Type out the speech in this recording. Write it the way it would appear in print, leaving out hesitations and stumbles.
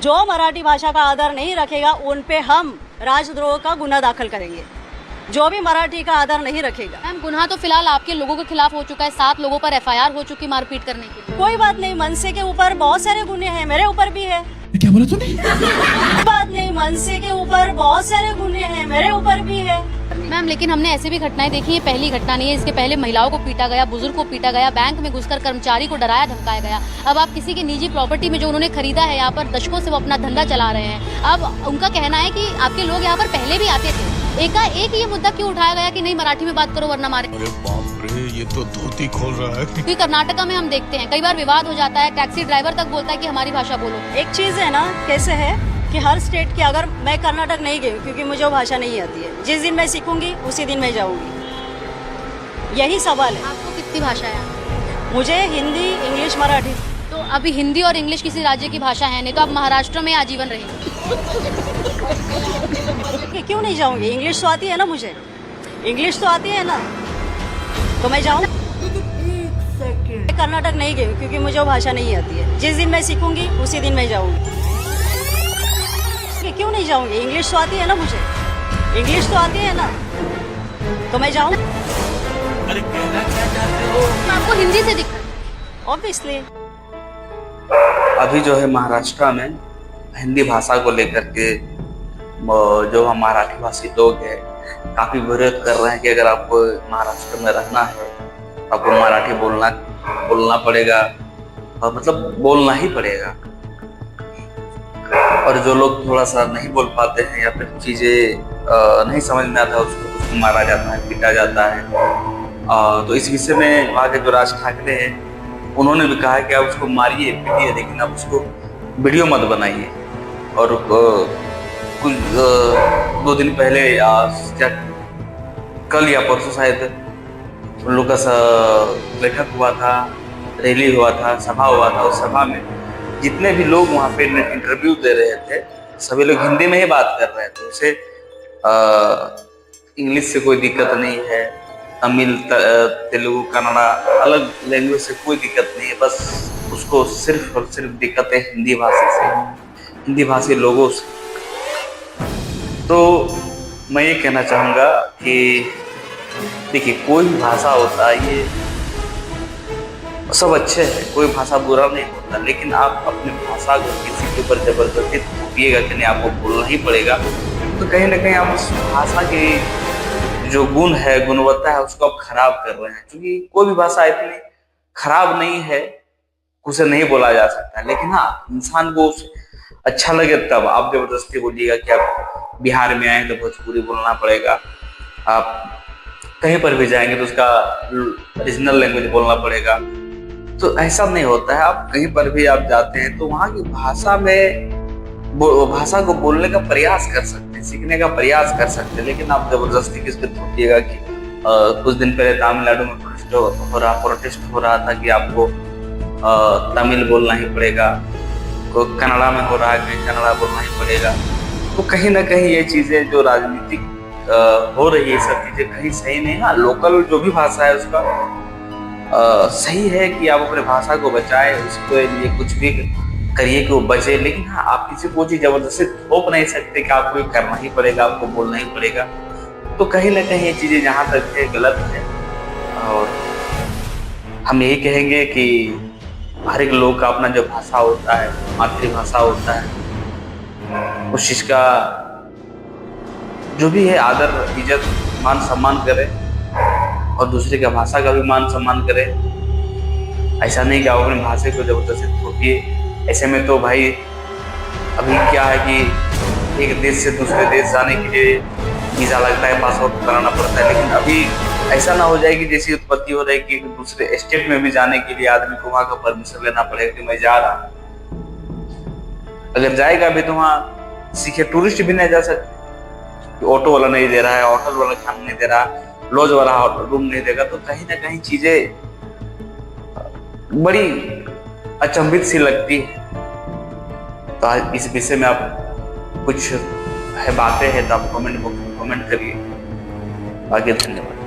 जो मराठी भाषा का आदर नहीं रखेगा उन पे हम राजद्रोह का गुना दाखिल करेंगे। जो भी मराठी का आदर नहीं रखेगा। मैम, गुनाह तो फिलहाल आपके लोगों के खिलाफ हो चुका है, 7 लोगों पर FIR हो चुकी मारपीट करने की। कोई बात नहीं, मनसे के ऊपर बहुत सारे गुने हैं, मेरे ऊपर भी है। क्या बोला तूने? बात नहीं, मनसे के ऊपर बहुत सारे गुने हैं, मेरे ऊपर भी है। मैम, लेकिन हमने ऐसी भी घटनाएं देखी है, पहली घटना नहीं है, इसके पहले महिलाओं को पीटा गया, बुजुर्ग को पीटा गया, बैंक में घुसकर कर्मचारी को डराया धमकाया गया। अब आप किसी की निजी प्रॉपर्टी में जो उन्होंने खरीदा है, यहाँ पर दशकों से वो अपना धंधा चला रहे हैं। अब उनका कहना है कि आपके लोग यहाँ पर पहले भी आते थे, एकाएक ये मुद्दा क्यों उठाया गया कि नहीं मराठी में बात करो वरना मारे। अरे बाप रे, ये तो धोती खोल रहा है। क्योंकि कर्नाटका में हम देखते हैं कई बार विवाद हो जाता है, टैक्सी ड्राइवर तक बोलता है कि हमारी भाषा बोलो। एक चीज है ना, कैसे है कि हर स्टेट की, अगर मैं कर्नाटक नहीं गई क्योंकि मुझे वो भाषा नहीं आती है, जिस दिन मैं सीखूंगी उसी दिन मैं जाऊंगी। यही सवाल है। आपको कितनी भाषा है? मुझे हिंदी, इंग्लिश, मराठी। तो अभी हिंदी और इंग्लिश किसी राज्य की भाषा है नहीं, तो आप महाराष्ट्र में आजीवन रहेंगे। क्यों नहीं जाऊंगी? इंग्लिश तो आती है ना मुझे, इंग्लिश तो आती है ना, तो मैं जाऊँ। कर्नाटक नहीं गई क्योंकि मुझे वो भाषा नहीं आती है, जिस दिन मैं सीखूंगी उसी दिन मैं जाऊंगी। क्यों नहीं जाऊंगी? इंग्लिश तो आती है ना मुझे, इंग्लिश तो आती है ना, तो मैं जाऊँ। अरे कहना क्या चाहते हो? आपको हिंदी से दिक्कत? ऑब्वियसली। अभी जो है महाराष्ट्र में हिंदी भाषा को लेकर के जो हम मराठी भाषी लोग हैं काफी विरोध कर रहे हैं कि अगर आपको महाराष्ट्र में रहना है आपको मराठी बोलना पड़ेगा, और मतलब बोलना ही पड़ेगा। और जो लोग थोड़ा सा नहीं बोल पाते हैं या फिर चीजें नहीं समझ में आता है उसको मारा जाता है, पीटा जाता है। तो इस विषय में वहाँ के जो राज ठाकरे हैं उन्होंने भी कहा कि आप उसको मारिए पीटिए, लेकिन आप उसको वीडियो मत बनाइए। और कुछ 2 दिन पहले कल या परसों शायद उन लोग का बैठक हुआ था, रैली हुआ था, सभा हुआ था। उस सभा में जितने भी लोग वहाँ पे इंटरव्यू दे रहे थे सभी लोग हिंदी में ही बात कर रहे थे। उसे इंग्लिश से कोई दिक्कत नहीं है, तमिल, तेलुगु, कन्नड़ा अलग लैंग्वेज से कोई दिक्कत नहीं है, बस उसको सिर्फ और सिर्फ दिक्कत है हिंदी भाषा से, हिंदी भाषी लोगों से। तो मैं ये कहना चाहूँगा कि देखिए, कोई भी भाषा होता है ये सब अच्छे है, कोई भाषा बुरा नहीं होता, लेकिन आप अपनी भाषा को किसी के ऊपर जबरदस्ती थोपिएगा कि नहीं आपको बोलना ही पड़ेगा, तो कहीं ना कहीं आप उस भाषा की जो गुण है, गुणवत्ता है, उसको आप खराब कर रहे हैं। क्योंकि कोई भी भाषा इतनी खराब नहीं है, उसे नहीं बोला जा सकता, लेकिन हाँ इंसान को अच्छा लगे तब आप जबरदस्ती बोलिएगा कि आप बिहार में आए तो भोजपुरी बोलना पड़ेगा, आप कहीं पर भी जाएंगे तो उसका रीजनल लैंग्वेज बोलना पड़ेगा। तो ऐसा नहीं होता है। आप कहीं पर भी आप जाते हैं तो वहाँ की भाषा में भाषा को बोलने का प्रयास कर सकते हैं, सीखने का प्रयास कर सकते हैं, लेकिन आप जबरदस्ती किस पे थोपिएगा कि कुछ दिन पहले तमिलनाडु में प्रोटेस्ट हो रहा था कि आपको तमिल बोलना ही पड़ेगा, कन्नड़ा में हो रहा है कि कन्नड़ा बोलना ही पड़ेगा। तो कहीं ना कहीं ये चीजें जो राजनीतिक हो रही है, सब चीजें कहीं सही नहीं है। लोकल जो भी भाषा है उसका सही है कि आप अपने भाषा को बचाए, उसके लिए कुछ भी करिए कि वो बचे, लेकिन हाँ आप किसी को चीज जबरदस्ती थोप नहीं सकते कि आपको ये करना ही पड़ेगा, आपको बोलना ही पड़ेगा। तो कहीं ना कहीं ये चीजें जहाँ तक है गलत है, और हम यही कहेंगे कि हर एक लोग का अपना जो भाषा होता है, मातृभाषा होता है, उस चीज का जो भी है आदर, इज्जत, मान सम्मान करे, और दूसरे का भाषा का भी मान सम्मान करे। ऐसा नहीं कि आप अपनी भाषा को जबरदस्ती थोपिए। ऐसे में तो भाई अभी क्या है कि एक देश से दूसरे देश जाने के लिए वीज़ा लगता है, पासपोर्ट कराना पड़ता है, लेकिन अभी ऐसा ना हो जाए कि जैसी उत्पत्ति हो रही है कि दूसरे स्टेट में भी जाने के लिए आदमी को वहाँ का परमिशन लेना पड़ेगा कि मैं जा रहा हूँ। अगर जाएगा भी तो वहाँ सीखे टूरिस्ट भी नहीं जा सकते, ऑटो वाला नहीं दे रहा है, होटल वाला खाना नहीं दे रहा, लॉज वाला रूम नहीं देगा, तो कहीं ना कहीं चीजें बड़ी अचंभित सी लगती है। तो आज इस विषय में आप कुछ है बातें हैं तो आप कमेंट बॉक्स में कमेंट करिए। आगे धन्यवाद।